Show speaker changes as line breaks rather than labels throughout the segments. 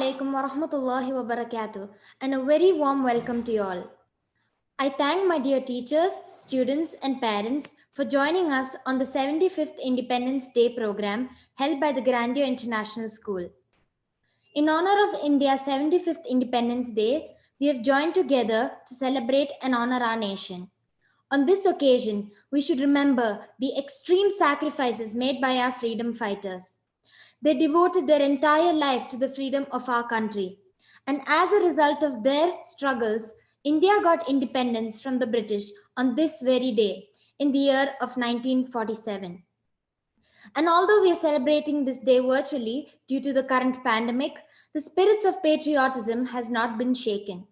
alaikum wa rahmatullahi wa barakatuh, and a very warm welcome to you all. I thank my dear teachers, students, and parents for joining us on the 75th Independence Day program held by the Grandeur International School. In honor of India's 75th Independence Day, we have joined together to celebrate and honor our nation. On this occasion, we should remember the extreme sacrifices made by our freedom fighters. They devoted their entire life to the freedom of our country. And as a result of their struggles, India got independence from the British on this very day in the year of 1947. And although we are celebrating this day virtually due to the current pandemic, the spirits of patriotism has not been shaken.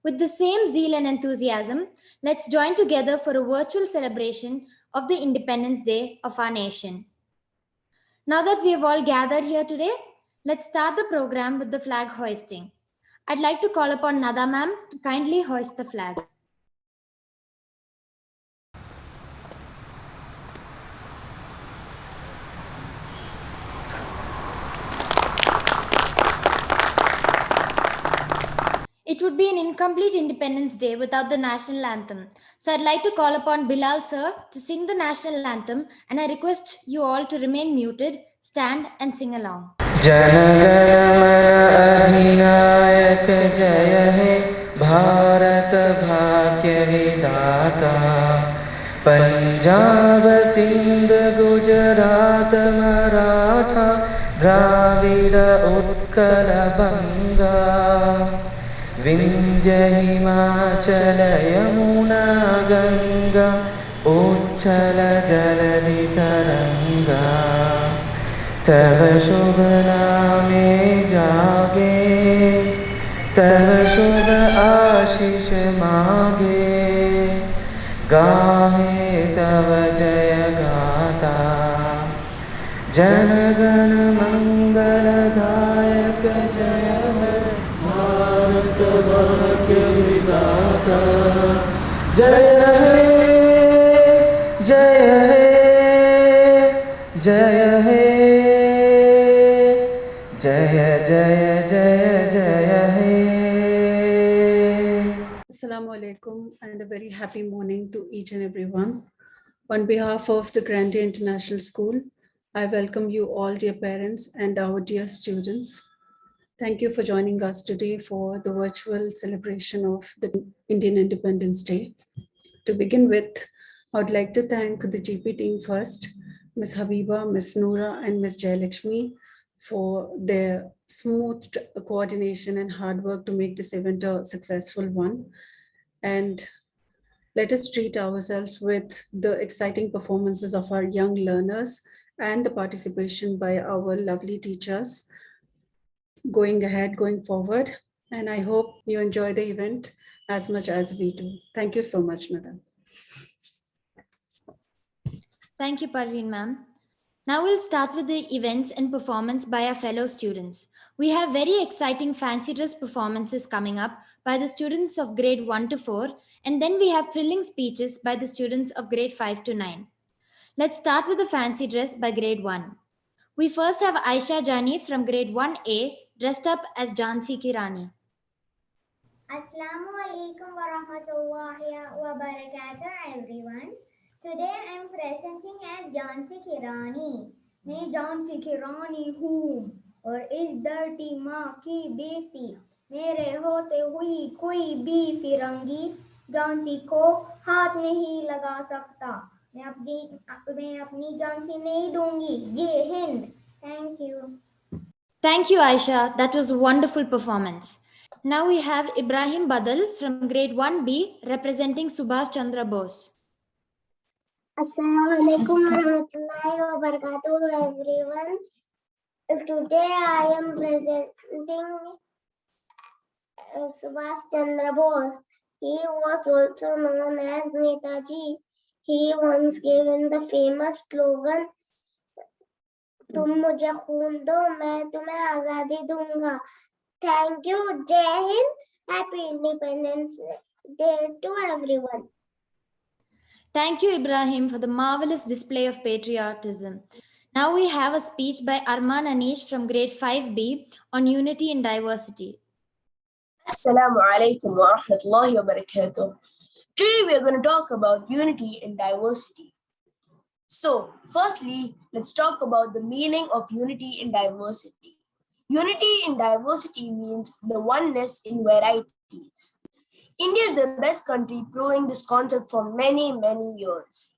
With the same zeal and enthusiasm, let's join together for a virtual celebration of the Independence Day of our nation. Now that we have all gathered here today, let's start the program with the flag hoisting. I'd like to call upon Nada ma'am to kindly hoist the flag. It would be an incomplete Independence Day without the national anthem. So I'd like to call upon Bilal sir to sing the national anthem, and I request you all to remain muted, stand and sing along.
Jana Gana Mana अधिनायक जय हे भारत भाग्य विधाता पंजाब सिंध गुजरात मराठा द्राविड उत्कल बंगा विंध्य हिमाचल यमुना गंगा उच्छल जलधि तरंगा तव शुभ नामे जागे तव शुभ आशीष मागे गाहे तव जय गाथा जनगण मंगलदायक जय हे भारत भाग्य विधाता जय हे जय हे जय हे जय जय जय जय हे.
Assalamu alaikum and a very happy morning to each and everyone. On behalf of the Grandeur International School, I welcome you all, dear parents and our dear students. Thank you for joining us today for the virtual celebration of the Indian Independence Day. To begin with, I would like to thank the GP team first, Ms. Habiba, Ms. Noora, and Ms. Jayalakshmi for their smooth coordination and hard work to make this event a successful one. And let us treat ourselves with the exciting performances of our young learners and the participation by our lovely teachers going ahead, going forward. And I hope you enjoy the event as much as we do. Thank you so much, Nada.
Thank you, Parveen ma'am. Now we'll start with the events and performance by our fellow students. We have very exciting fancy dress performances coming up by the students of grade 1 to 4, and then we have thrilling speeches by the students of grade 5 to 9. Let's start with the fancy dress by grade 1. We first have Aisha Jani from grade 1A dressed up as Jhansi Ki Rani.
Assalamu alaikum wa rahmatullahi wa barakatuh everyone. Today I am presenting as Jhansi Ki Rani. मैं झांसी की रानी हूँ और इस धरती माँ की बेटी मेरे होते हुई कोई भी फिरंगी झांसी को हाथ नहीं लगा सकता मैं अपनी झांसी नहीं दूंगी जय Hind Thank you.
Thank you, Aisha. That was a wonderful performance. Now we have Ibrahim Badal from grade 1B representing Subhash Chandra Bose.
Assalamu alaikum warahmatullahi wabarakatuh everyone. Today I am presenting Subhash Chandra Bose. He was also known as Netaji. He once given the famous slogan तुम मुझे खून दो मैं तुम्हें आजादी दूंगा. Thank you. Jai Hind. Happy Independence Day to everyone.
Thank you, Ibrahim, for the marvelous display of patriotism. Now we have a speech by Arman Anish from grade 5B on unity in diversity.
Assalamu alaikum wa rahmatullahi wa barakatuh. Today we are going to talk about unity in diversity. So, firstly, let's talk about the meaning of unity in diversity. Unity in diversity means the oneness in varieties. India is the best country proving this concept for many, many years.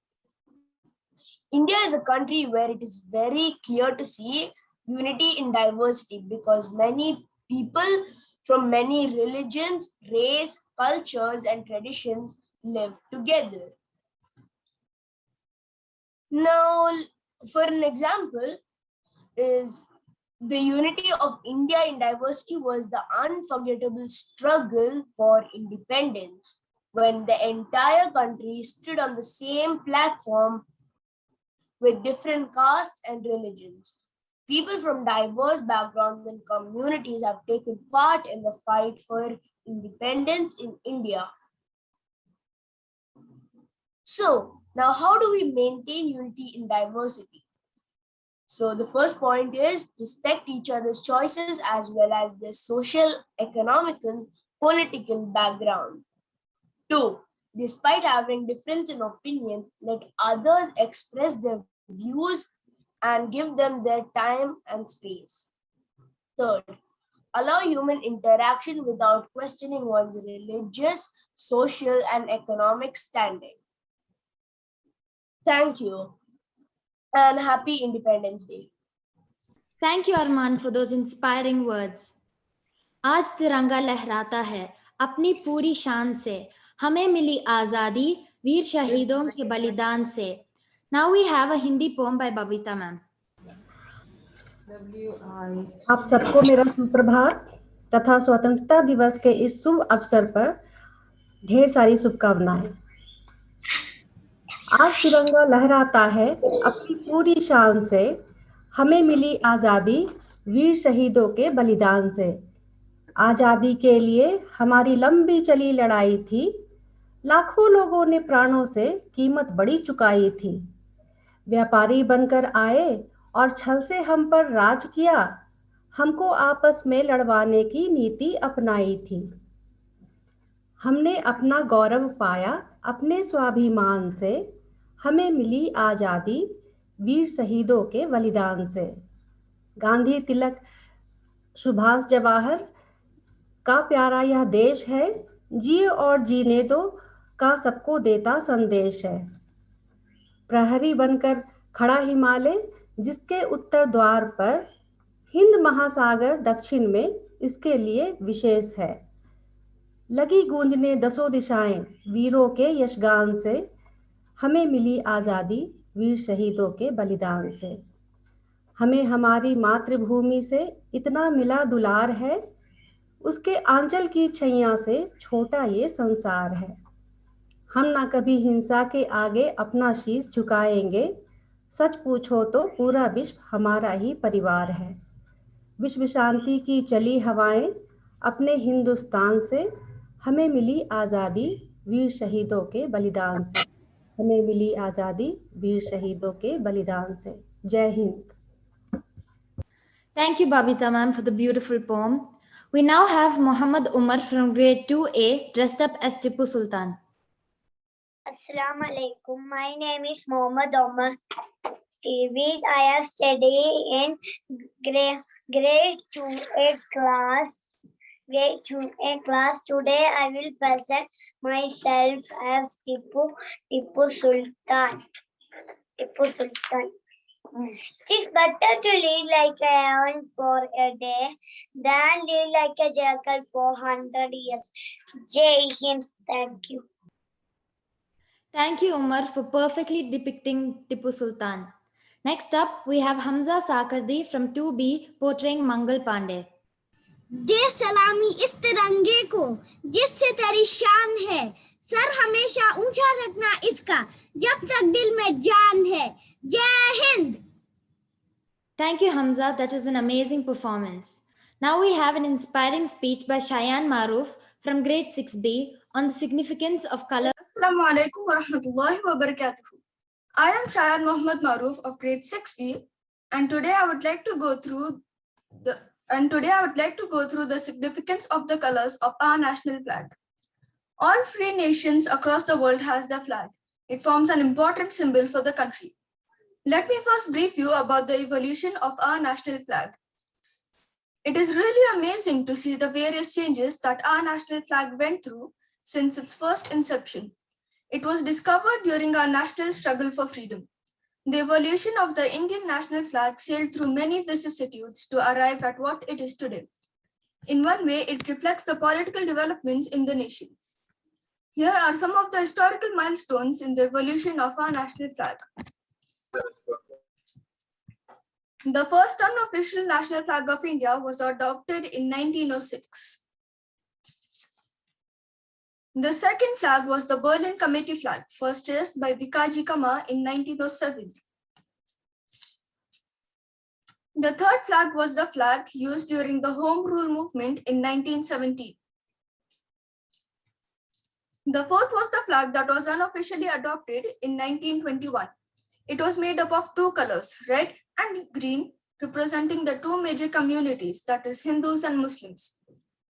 India is a country where it is very clear to see unity in diversity because many people from many religions, race, cultures, and traditions live together. Now, for an example, is the unity of India in diversity was the unforgettable struggle for independence when the entire country stood on the same platform with different castes and religions. People from diverse backgrounds and communities have taken part in the fight for independence in India. So, now how do we maintain unity in diversity? So, the first point is respect each other's choices as well as their social, economical, political background. 2. Despite having difference in opinion, let others express their views and give them their time and space. 3. Allow human interaction without questioning one's religious, social, and economic standing. Thank you and happy Independence Day.
Thank you Arman for those inspiring words. आज तिरंगा लहराता है अपनी पूरी शान से, हमें मिली आजादी वीर शहीदों के बलिदान से. Now we have a Hindi poem by Babita ma'am.
आप सबको मेरा सुप्रभात तथा स्वतंत्रता दिवस के इस शुभ अवसर पर ढेर सारी शुभकामनाएं। आज तिरंगा लहराता है अपनी पूरी शान से, हमें मिली आज़ादी वीर शहीदों के बलिदान से। आज़ादी के लिए हमारी लंबी चली लड़ाई थी, लाखों लोगों ने प्राणों से कीमत बड़ी चुकाई थी। व्यापारी बनकर आए और छल से हम पर राज किया, हमको आपस में लड़वाने की नीति अपनाई थी। हमने अपना गौरव पाया अपने स्वाभिमान से, हमें मिली आज़ादी वीर शहीदों के बलिदान से। गांधी, तिलक, सुभाष, जवाहर का प्यारा यह देश है, जिए और जीने दो का सबको देता संदेश है। प्रहरी बनकर खड़ा हिमालय, जिसके उत्तर द्वार पर हिंद महासागर दक्षिण में इसके लिए विशेष है। लगी गूंजने दसों दिशाएं वीरों के यशगान से, हमें मिली आज़ादी वीर शहीदों के बलिदान से। हमें हमारी मातृभूमि से इतना मिला दुलार है, उसके आंचल की छैया से छोटा ये संसार है। हम ना कभी हिंसा के आगे अपना शीश झुकाएंगे, सच पूछो तो पूरा विश्व हमारा ही परिवार है। विश्व शांति की चली हवाएं अपने हिंदुस्तान से, हमें मिली आज़ादी वीर शहीदों के बलिदान से। हमें मिली आज़ादी वीर शहीदों के बलिदान से। जय Hind.
Thank you Babita ma'am for the beautiful poem. We now have Muhammad Umar from grade 2A dressed up as Tipu Sultan.
Assalamu alaikum. My name is Mohammad Omar Tivis. I am studying in grade 2A class. Today I will present myself as Tipu Sultan. It is better to live like a lion for a day than live like a jackal for 100 years. Jai Hind. Thank you.
Thank you Umar for perfectly depicting Tipu Sultan. Next up we have Hamza Sakardi from 2B portraying Mangal Pandey.
दे सलामी इस तिरंगे को जिससे तेरी शान है, sir हमेशा ऊंचा रखना इसका जब तक दिल में जान है। जय Hind.
Thank you Hamza, that was an amazing performance. Now we have an inspiring speech by Shayan Maroof from grade 6B on the significance of color.
Assalamu alaikum wa rahmatullahi wa barakatuh. I am Shayan Muhammad Maroof of grade 6B and today I would like to go through the significance of the colors of our national flag. All free nations across the world has their flag. It forms an important symbol for the country. Let me first brief you about the evolution of our national flag. It is really amazing to see the various changes that our national flag went through since its first inception. It was discovered during our national struggle for freedom. The evolution of the Indian national flag sailed through many vicissitudes to arrive at what it is today. In one way, it reflects the political developments in the nation. Here are some of the historical milestones in the evolution of our national flag. The first unofficial national flag of India was adopted in 1906. The second flag was the Berlin Committee flag, first raised by Bikaji Cama in 1907. The third flag was the flag used during the Home Rule movement in 1917. The fourth was the flag that was unofficially adopted in 1921. It was made up of two colors, red and green, representing the two major communities, that is Hindus and Muslims.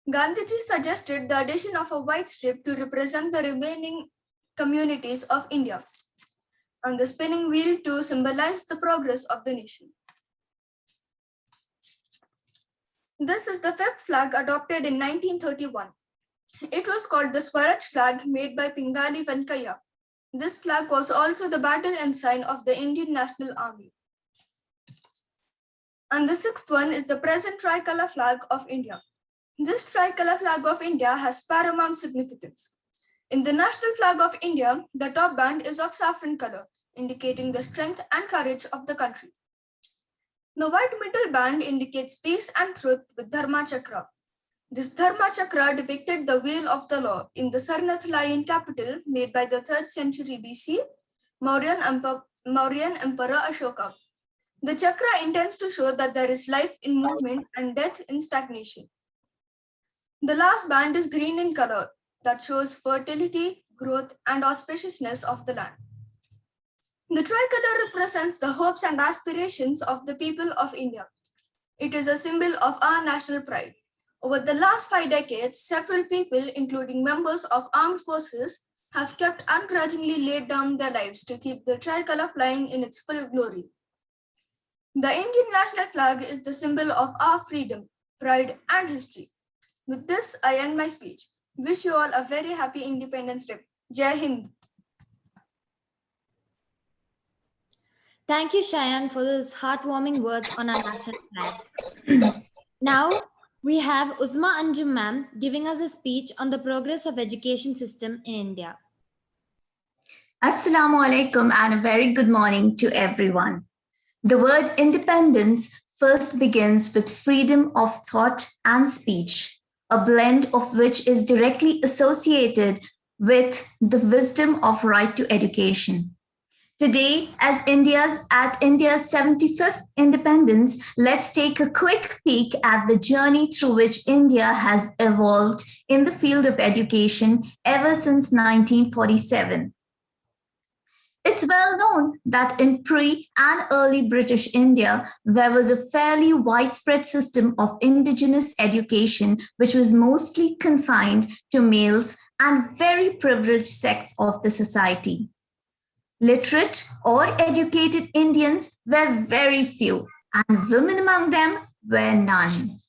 Gandhiji suggested the addition of a white strip to represent the remaining communities of India, and the spinning wheel to symbolize the progress of the nation. This is the fifth flag adopted in 1931. It was called the Swaraj flag, made by Pingali Venkaiah. This flag was also the battle ensign of the Indian National Army. And the sixth one is the present tricolor flag of India. This tricolor flag of India has paramount significance. In the national flag of India, the top band is of saffron color, indicating the strength and courage of the country. The white middle band indicates peace and truth with Dharma Chakra. This Dharma Chakra depicted the wheel of the law in the Sarnath lion capital made by the 3rd century BC, Mauryan Emperor Ashoka. The chakra intends to show that there is life in movement and death in stagnation. The last band is green in color, that shows fertility, growth, and auspiciousness of the land. The tricolor represents the hopes and aspirations of the people of India. It is a symbol of our national pride. Over the last 5 decades, several people, including members of armed forces, have kept ungrudgingly laid down their lives to keep the tricolor flying in its full glory. The Indian national flag is the symbol of our freedom, pride, and history. With this, I end my speech. Wish you all a very happy Independence Day. Jai Hind.
Thank you, Shayan, for those heartwarming words on our national flags. Now, we have Uzma Anjum ma'am giving us a speech on the progress of education system in India.
Assalamu alaikum and a very good morning to everyone. The word independence first begins with freedom of thought and speech, a blend of which is directly associated with the wisdom of right to education. Today, as India's 75th independence, let's take a quick peek at the journey through which India has evolved in the field of education ever since 1947. It's well known that in pre- and early British India, there was a fairly widespread system of indigenous education, which was mostly confined to males and very privileged sects of the society. Literate or educated Indians were very few, and women among them were none.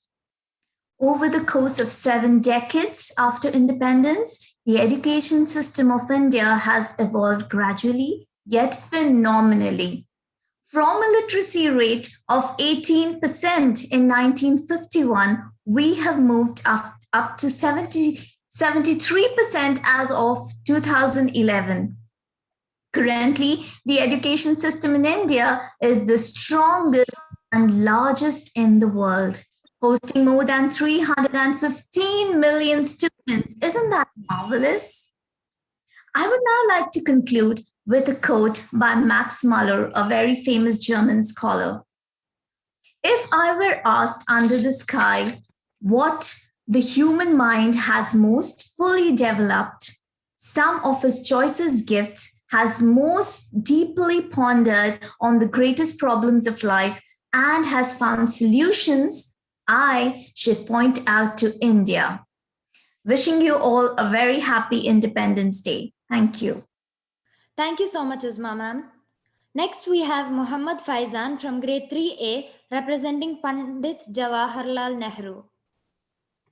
Over the course of 7 decades after independence, the education system of India has evolved gradually, yet phenomenally. From a literacy rate of 18% in 1951, we have moved up to 73% as of 2011. Currently, the education system in India is the strongest and largest in the world, hosting more than 315 million students. Isn't that marvelous? I would now like to conclude with a quote by Max Muller, a very famous German scholar. If I were asked under the sky what the human mind has most fully developed, some of its choicest gifts has most deeply pondered on the greatest problems of life and has found solutions, I should point out to India. Wishing you all a very happy Independence Day. Thank you.
Thank you so much, Uzma ma'am. Next, we have Muhammad Faizan from grade 3A representing Pandit Jawaharlal Nehru.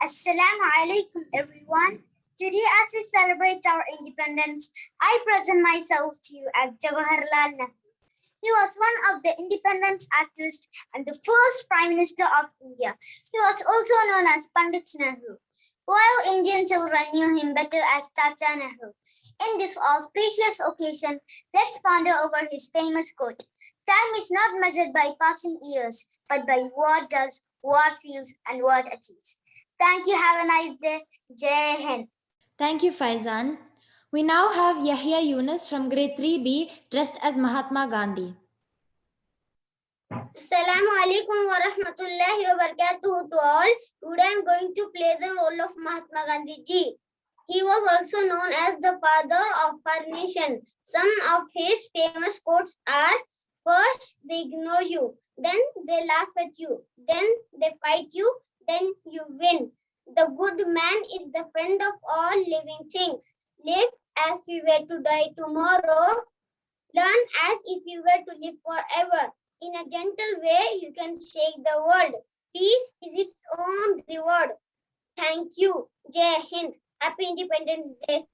Assalamu alaikum everyone. Today as we celebrate our independence, I present myself to you as Jawaharlal Nehru. He was one of the independence activists and the first Prime Minister of India. He was also known as Pandit Nehru, while Indian children knew him better as Chacha Nehru. In this auspicious occasion, let's ponder over his famous quote. Time is not measured by passing years, but by what does, what feels, and what achieves. Thank you. Have a nice day. Jai Hind.
Thank you, Faizan. We now have Yahya Yunus from grade 3B dressed as Mahatma Gandhi.
Assalamu alaikum wa rahmatullahi wa barakatuh to all. Today I am going to play the role of Mahatma Gandhi ji. He was also known as the father of our nation. Some of his famous quotes are: first they ignore you, then they laugh at you, then they fight you, then you win. The good man is the friend of all living things. Live as if you were to die tomorrow. Learn as if you were to live forever. In a gentle way, you can shake the world. Peace is its own reward. Thank you. Jai Hind. Happy Independence Day.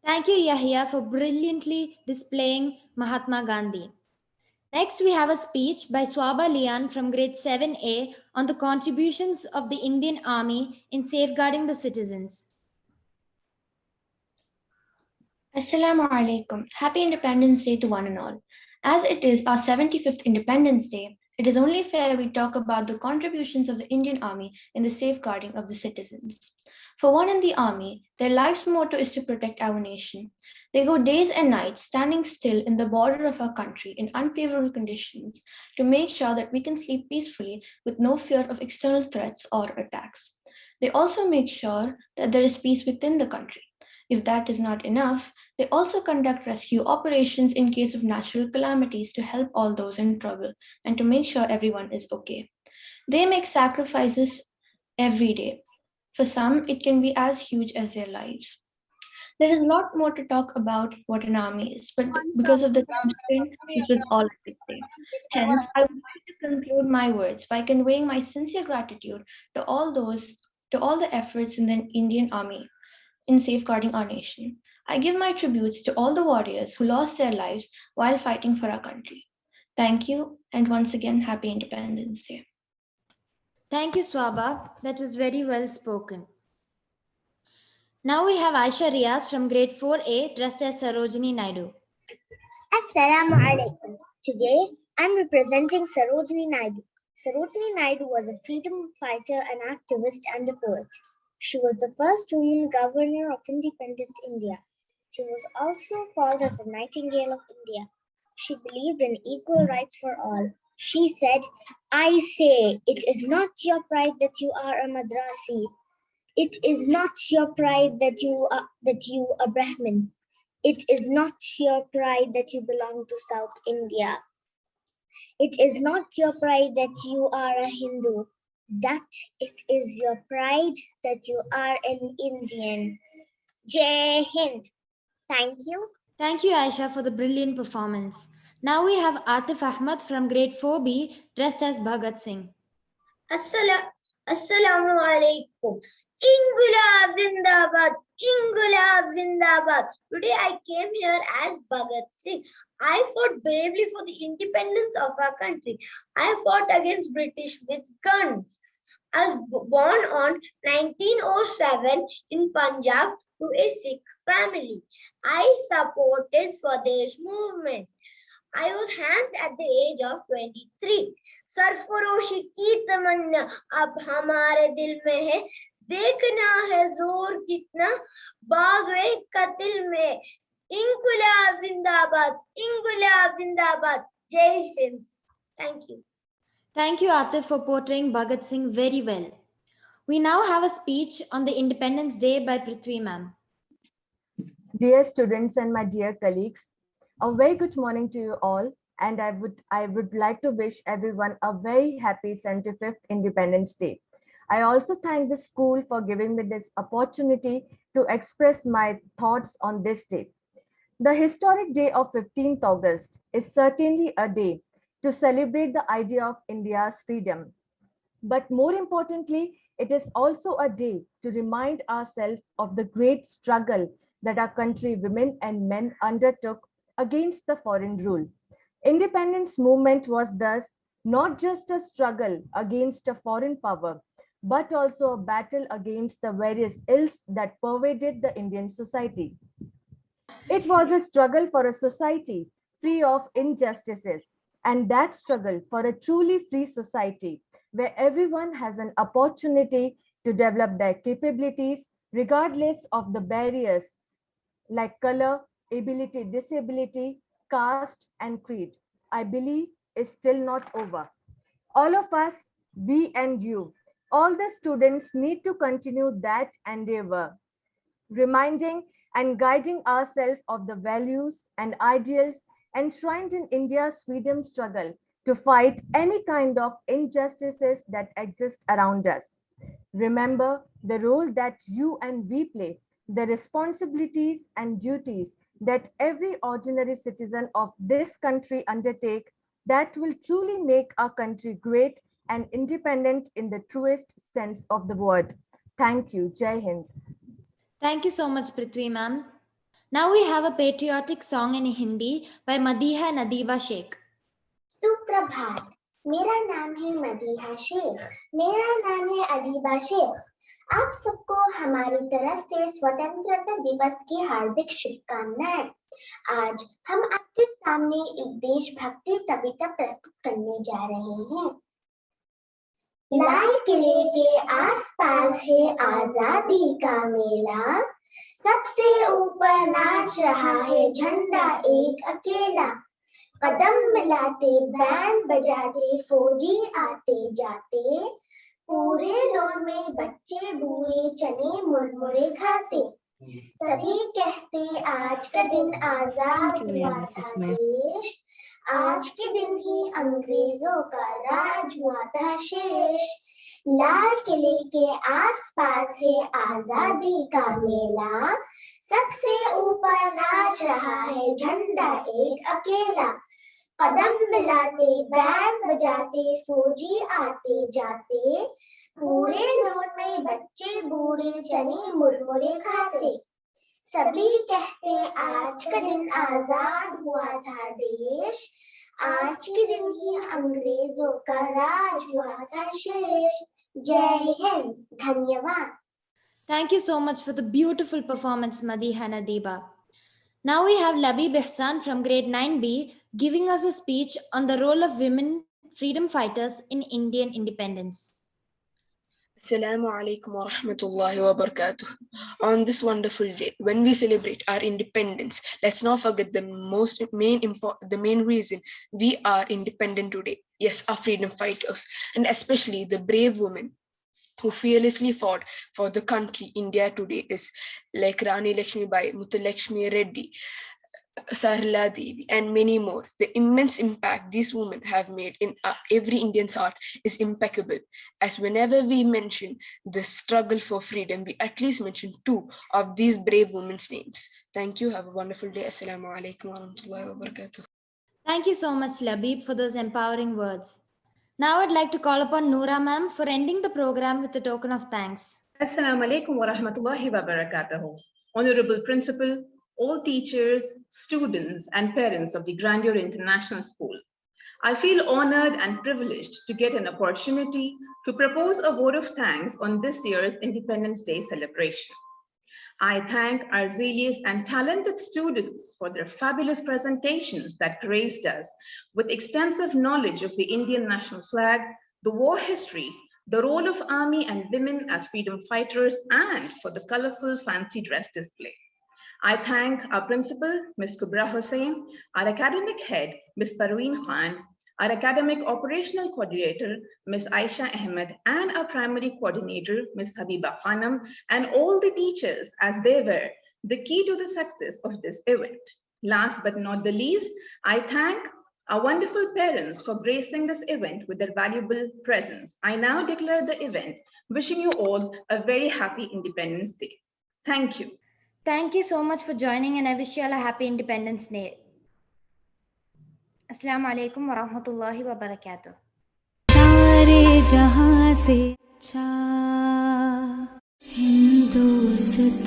Thank you, Yahya, for brilliantly displaying Mahatma Gandhi. Next, we have a speech by Swaba Lian from grade 7A on the contributions of the Indian Army in safeguarding the citizens.
Assalamu alaikum. Happy Independence Day to one and all. As it is our 75th Independence Day, it is only fair we talk about the contributions of the Indian Army in the safeguarding of the citizens. For one in the Army, their life's motto is to protect our nation. They go days and nights standing still in the border of our country in unfavorable conditions to make sure that we can sleep peacefully with no fear of external threats or attacks. They also make sure that there is peace within the country. If that is not enough, they also conduct rescue operations in case of natural calamities to help all those in trouble and to make sure everyone is okay. They make sacrifices every day. For some, it can be as huge as their lives. There is a lot more to talk about what an army is, but because of the time constraint, this was all I could say. Hence, I would like to conclude my words by conveying my sincere gratitude to all the efforts in the Indian Army in safeguarding our nation. I give my tributes to all the warriors who lost their lives while fighting for our country. Thank you, and once again, happy Independence Day.
Thank you, Swaba. That was very well spoken. Now we have Aisha Riaz from grade 4A dressed as Sarojini Naidu.
Assalamu alaikum. Today, I'm representing Sarojini Naidu. Sarojini Naidu was a freedom fighter, an activist, and a poet. She was the first woman governor of independent India. She was also called as the Nightingale of India. She believed in equal rights for all. She said, I say, it is not your pride that you are a Madrasi. It is not your pride that you are Brahmin. It is not your pride that you belong to South India. It is not your pride that you are a Hindu. That it is your pride that you are an Indian. Jai Hind. Thank you.
Thank you, Aisha, for the brilliant performance. Now we have Atif Ahmad from grade 4B dressed as Bhagat Singh.
Assalamu alaikum. Ingulab Zindabad. Ingulab Zindabad. Today I came here as Bhagat Singh. I fought bravely for the independence of our country. I fought against British with guns. I was born on 1907 in Punjab to a Sikh family. I supported Swadesh movement. I was hanged at the age of 23. सरफरोशी की तमन्ना अब हमारे दिल में है, देखना है जोर कितना बाज़-ए कत्ल में. इंकुलाब जिंदाबाद, इंकुलाब जिंदाबाद. Jai Hind. Thank you.
Thank you, Atif, for portraying Bhagat Singh very well. We now have a speech on the Independence Day by Prithvi ma'am.
dear students and my dear colleagues, a very good morning to you all, and I would like to wish everyone a very happy 75th Independence Day. I also thank the school for giving me this opportunity to express my thoughts on this day. The historic day of 15th August is certainly a day to celebrate the idea of India's freedom. But more importantly, it is also a day to remind ourselves of the great struggle that our country women and men undertook against the foreign rule. Independence movement was thus not just a struggle against a foreign power, but also a battle against the various ills that pervaded the Indian society. It was a struggle for a society free of injustices, and that struggle for a truly free society where everyone has an opportunity to develop their capabilities regardless of the barriers like color, ability, disability, caste, and creed, I believe is still not over. All of us, we and you, all the students need to continue that endeavor, reminding and guiding ourselves of the values and ideals enshrined in India's freedom struggle to fight any kind of injustices that exist around us. Remember the role that you and we play, the responsibilities and duties that every ordinary citizen of this country undertake that will truly make our country great and independent in the truest sense of the word. Thank you. Jai Hind.
Thank you so much, Prithvi ma'am. Now we have a patriotic song in Hindi by Madiha Nadiba Sheikh.
सुप्रभात, मेरा नाम है मदीहा शेख, मेरा नाम है अदीबा शेख। आप सबको हमारी तरफ से स्वतंत्रता दिवस की हार्दिक शुभकामनाएं। आज हम आपके सामने एक देशभक्ति कविता प्रस्तुत करने जा रहे हैं। लाल किले के आसपास है आजादी का मेला, सबसे ऊपर नाच रहा है झंडा एक अकेला। कदम मिलाते बैंड बजाते फौजी आते जाते, पूरे लोन में बच्चे बूढ़े चने मुरमुरे खाते। सभी कहते आज का दिन आजाद हुआ था देश, आज के दिन ही अंग्रेजों का राज हुआ था शेष। लाल किले के आसपास है आजादी का मेला, सबसे ऊपर नाच रहा है झंडा एक अकेला। कदम मिलाते बैंड बजाते फौजी आते जाते, पूरे लोन में बच्चे बूढ़े चने मुरमुरे खाते। सभी कहते आज का दिन आजाद हुआ था देश, आज के दिन ही अंग्रेजों का राज हुआ था शेष। जय हिंद, धन्यवाद।
Thank you so much for the beautiful performance, Madiha Nadiba. Now we have Labib Ihsan from grade 9B giving us a speech on the role of women freedom fighters in Indian independence.
Assalamu alaikum wa rahmatullahi wa barakatuh. On this wonderful day, when we celebrate our independence, let's not forget the main reason we are independent today. Yes, our freedom fighters, and especially the brave women who fearlessly fought for the country India today is like Rani Lakshmibai, Muthulakshmi Reddy, Sarla Devi, and many more. The immense impact these women have made in every Indian's heart is impeccable, as whenever we mention the struggle for freedom, we at least mention two of these brave women's names. Thank you. Have a wonderful day. Assalamu alaikum wa rahmatullahi wa barakatuh.
Thank you so much, Labib, for those empowering words. Now I'd like to call upon Noora ma'am for ending the program with a token of thanks.
Assalamu alaikum wa rahmatullahi wa barakatuh. Honorable Principal, all teachers, students, and parents of the Grandeur International School. I feel honored and privileged to get an opportunity to propose a vote of thanks on this year's Independence Day celebration. I thank our zealous and talented students for their fabulous presentations that graced us with extensive knowledge of the Indian national flag, the war history, the role of army and women as freedom fighters, and for the colorful fancy dress display. I thank our principal, Ms. Kubra Hussain, our academic head, Ms. Parveen Khan, our academic operational coordinator, Ms. Aisha Ahmed, and our primary coordinator, Ms. Habiba Khanam, and all the teachers as they were the key to the success of this event. Last but not the least, I thank our wonderful parents for gracing this event with their valuable presence. I now declare the event, wishing you all a very happy Independence Day. Thank you.
Thank you so much for joining, and I wish you all a happy Independence Day. Assalamu alaikum wa rahmatullahi wa barakatuh.
सारे जहां से अच्छा हिंदुस्तान